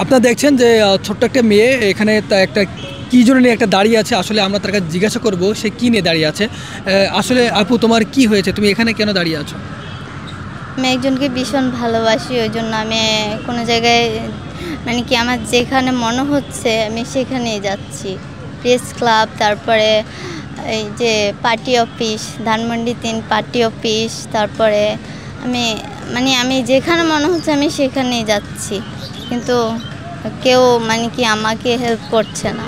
আপনারা দেখছেন যে ছোট্ট একটা মেয়ে এখানে একটা কী জন্য নিয়ে একটা দাঁড়িয়ে আছে। আসলে আমরা তার কাছে জিজ্ঞাসা করব সে কী নিয়ে দাঁড়িয়ে আছে। আসলে আপু, তোমার কি হয়েছে, তুমি এখানে কেন দাঁড়িয়ে আছো? আমি একজনকে ভীষণ ভালোবাসি, ওই জন্য আমি কোনো জায়গায় মানে কি আমার যেখানে মনে হচ্ছে আমি সেখানেই যাচ্ছি। প্রেস ক্লাব, তারপরে এই যে party office, Dhanmondi ৩ party office, তারপরে আমি যেখানে মনে হচ্ছে আমি সেখানেই যাচ্ছি, কিন্তু কেউ কি আমাকে হেল্প করছে না।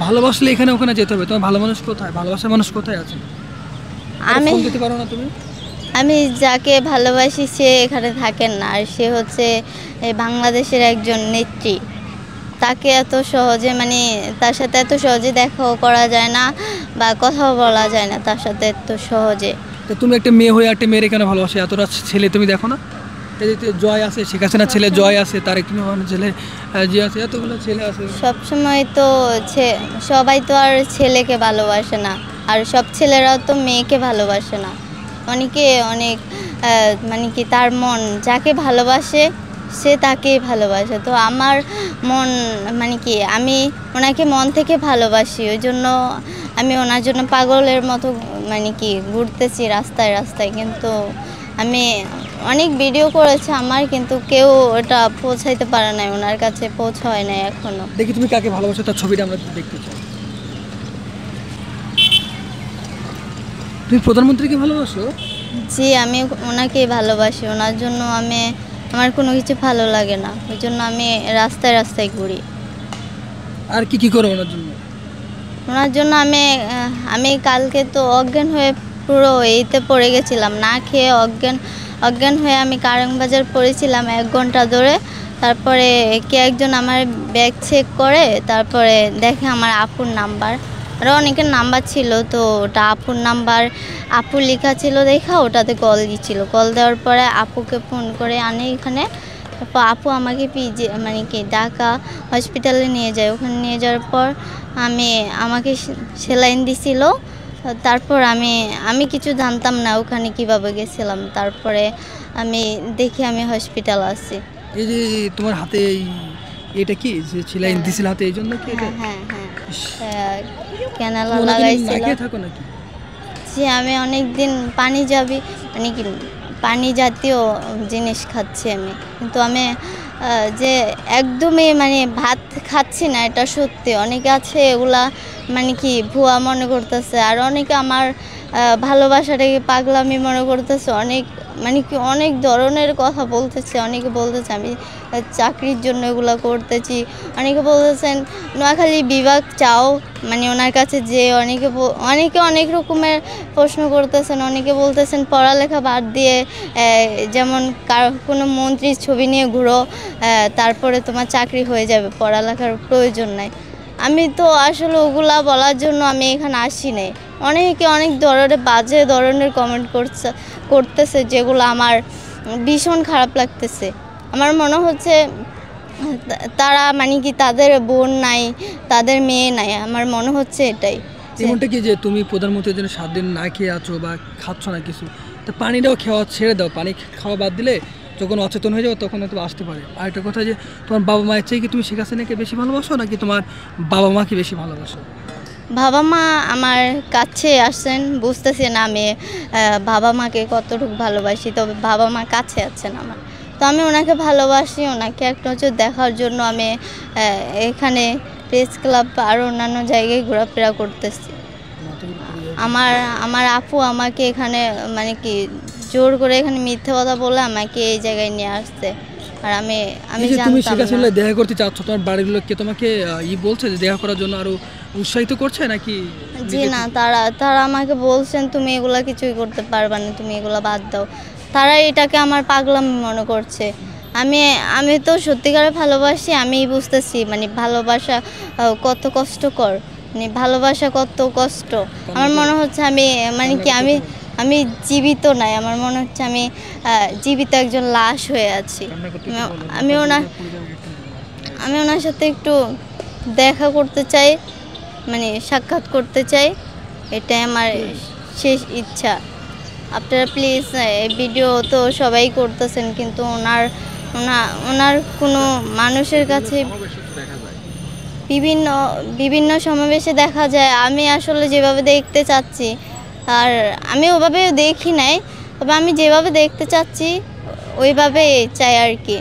ভালোবাসলে এখানে ওখানে যেতে হবে, তোমার ভালো মানুষ কোথায়, ভালোবাসার মানুষ কোথায় আছে? আমি ফোন দিতে পারো না তুমি? আমি যাকে ভালোবাসি সে এখানে থাকেন না, আর সে হচ্ছে বাংলাদেশের একজন নেত্রী। তাকে এত সহজে তার সাথে এত সহজে দেখাও করা যায় না বা কথাও বলা যায় না তার সাথে এত সহজে। তো তুমি একটা মেয়ে হয়ে একটা মেয়ের কেন ভালোবাসে? এতটা ছেলে তুমি দেখো না? এই যে জয় আছে, শেখ হাসিনার ছেলে জয় আছে, তারেক রহমানের ছেলে যে আছে, এতগুলো ছেলে আছে। সবসময় তো সবাই তো আর ছেলেকে ভালোবাসে না, আর সব ছেলেরাও তো মেয়েকে ভালোবাসে না। অনেকে অনেক কি তার মন যাকে ভালোবাসে সে তাকেই ভালোবাসে। তো আমার মন কি আমি ওনাকে মন থেকে ভালোবাসি, ওই জন্য আমি ওনার জন্য পাগলের মতো কি ঘুরতেছি রাস্তায় রাস্তায়। কিন্তু আমি অনেক ভিডিও করেছে আমার, কিন্তু কেউ ওটা পৌঁছাইতে পারে নাই, ওনার কাছে পৌঁছায় নাই এখনো। দেখি তুমি কাকে ভালোবাসো, তার ছবিটা আমরা দেখতে চাই। তুমি প্রধানমন্ত্রীকে ভালোবাসো? জি, আমি ওনাকেই ভালোবাসি। ওনার জন্য আমার কোনো কিছু ভালো লাগে না, ওই জন্য আমি রাস্তায় রাস্তায় ঘুরি। আর কি কি করো ওনার জন্য? ওনার জন্য আমি কালকে তো অজ্ঞান হয়ে পুরো এইতে পড়ে গেছিলাম, না খেয়ে অজ্ঞান হয়ে আমি কারণবাজার পড়েছিলাম 1 ঘন্টা ধরে। তারপরে কে একজন আমার ব্যাগ চেক করে, তারপরে দেখে আমার আপুর নাম্বার, আরও অনেকের নাম্বার ছিল, তো ওটা আপুর নাম্বার, আপু লেখা ছিল দেখা ওটাতে কল দিচ্ছিল। কল দেওয়ার পরে আপুকে ফোন করে আনে এখানে। তারপর আপু আমাকে পিজি কি ঢাকা হসপিটালে নিয়ে যায়। ওখানে নিয়ে যাওয়ার পর আমাকে সেলাইন দিছিল। তারপর আমি কিছু জানতাম না ওখানে কিভাবে গেছিলাম। তারপরে দেখি আমি হসপিটাল আছি। এই যে তোমার হাতে এটা কি যে সেলাইন দিছিল হাতে, এই জন্য কি এটা? হ্যাঁ হ্যাঁ হ্যাঁ, ক্যানালা লাগাইছিল। থাকো নাকি? জি, আমি অনেক দিন পানি যাবি কি পানি জাতীয় জিনিস খাচ্ছি আমি, কিন্তু আমি যে একদমই ভাত খাচ্ছি না, এটা সত্যি। অনেকে আছে এগুলা কি ভুয়া মনে করতেছে, আর অনেকে আমার ভালোবাসাটাকে পাগলামি মনে করতেছে। অনেক কি অনেক ধরনের কথা বলতেছে। অনেকে বলতেছে আমি চাকরির জন্য এগুলো করতেছি। অনেকে বলতেছেন নোয়াখালী বিভাগ চাও, ওনার কাছে যে অনেকে অনেক রকমের প্রশ্ন করতেছেন। অনেকে বলতেছেন পড়ালেখা বাদ দিয়ে যেমন কোনো মন্ত্রীর ছবি নিয়ে ঘুরো, তারপরে তোমার চাকরি হয়ে যাবে, পড়ালেখার প্রয়োজন নাই। আমি তো আসলে ওগুলা বলার জন্য আমি এখানে আসি নাই। অনেকে অনেক বাজে ধরনের কমেন্ট করতেছে, যেগুলো আমার ভীষণ খারাপ লাগতেছে। আমার মনে হচ্ছে তারা কি তাদের বোন নাই, তাদের মেয়ে নাই, আমার মনে হচ্ছে এটাই। এমনটা কি যে তুমি প্রধানমন্ত্রীর জন্য 7 দিন না খেয়ে আছো বা খাচ্ছ না কিছু, তো পানিটাও খাওয়া ছেড়ে দাও। পানি খাওয়া বাদ দিলে যখন অচেতন হয়ে যাবে তখন হয়তো আসতে পারে। আর একটা কথা, যে তোমার বাবা মায়ের চেয়ে কি তুমি শেখ হাসিনাকে বেশি ভালোবাসো, নাকি তোমার বাবা মাকে বেশি ভালোবাসো? বাবা মা আমার কাছে আসছেন, বুঝতেছি না আমি বাবা মাকে কতটুকু ভালোবাসি, তবে বাবা মা কাছে আছেন আমার। তো আমি ওনাকে ভালোবাসি, ওনাকে এক নজর দেখার জন্য আমি এখানে প্রেস ক্লাব আর অন্যান্য জায়গায় ঘোরাফেরা করতেছি। আমার আপু আমাকে এখানে কি জোর করে এখানে মিথ্যে কথা বলে আমাকে এই জায়গায় নিয়ে আসছে, আর আমি তুমি জানতাম শেখ না। দেখা করতে চাচ্ছ, তোমার বাড়ির লোক কে তোমাকে বলছে যে দেখা করার জন্য আরো উৎসাহিত করছে নাকি? জি না, তারা আমাকে বলছেন তুমি এগুলা কিছুই করতে পারবা না, তুমি এগুলা বাদ দাও। তারা এটাকে আমার পাগলামি মনে করছে। আমি তো সত্যিকারে ভালোবাসি, আমি বুঝতেছি ভালোবাসা কত কষ্টকর, ভালোবাসা কত কষ্ট। আমার মনে হচ্ছে আমি জীবিত নাই, আমার মনে হচ্ছে আমি জীবিত একজন লাশ হয়ে আছি। আমি ওনার সাথে একটু দেখা করতে চাই, সাক্ষাৎ করতে চাই, এটাই আমার শেষ ইচ্ছা। আপনারা প্লিজ, ভিডিও তো সবাই করতেছেন, কিন্তু ওনার কোনো মানুষের কাছে বিভিন্ন বিভিন্ন সমাবেশে দেখা যায়। আমি আসলে যেভাবে দেখতে চাচ্ছি, আর আমি ওভাবে দেখি নাই, তবে আমি যেভাবে দেখতে চাচ্ছি ওইভাবে চাই আর কি।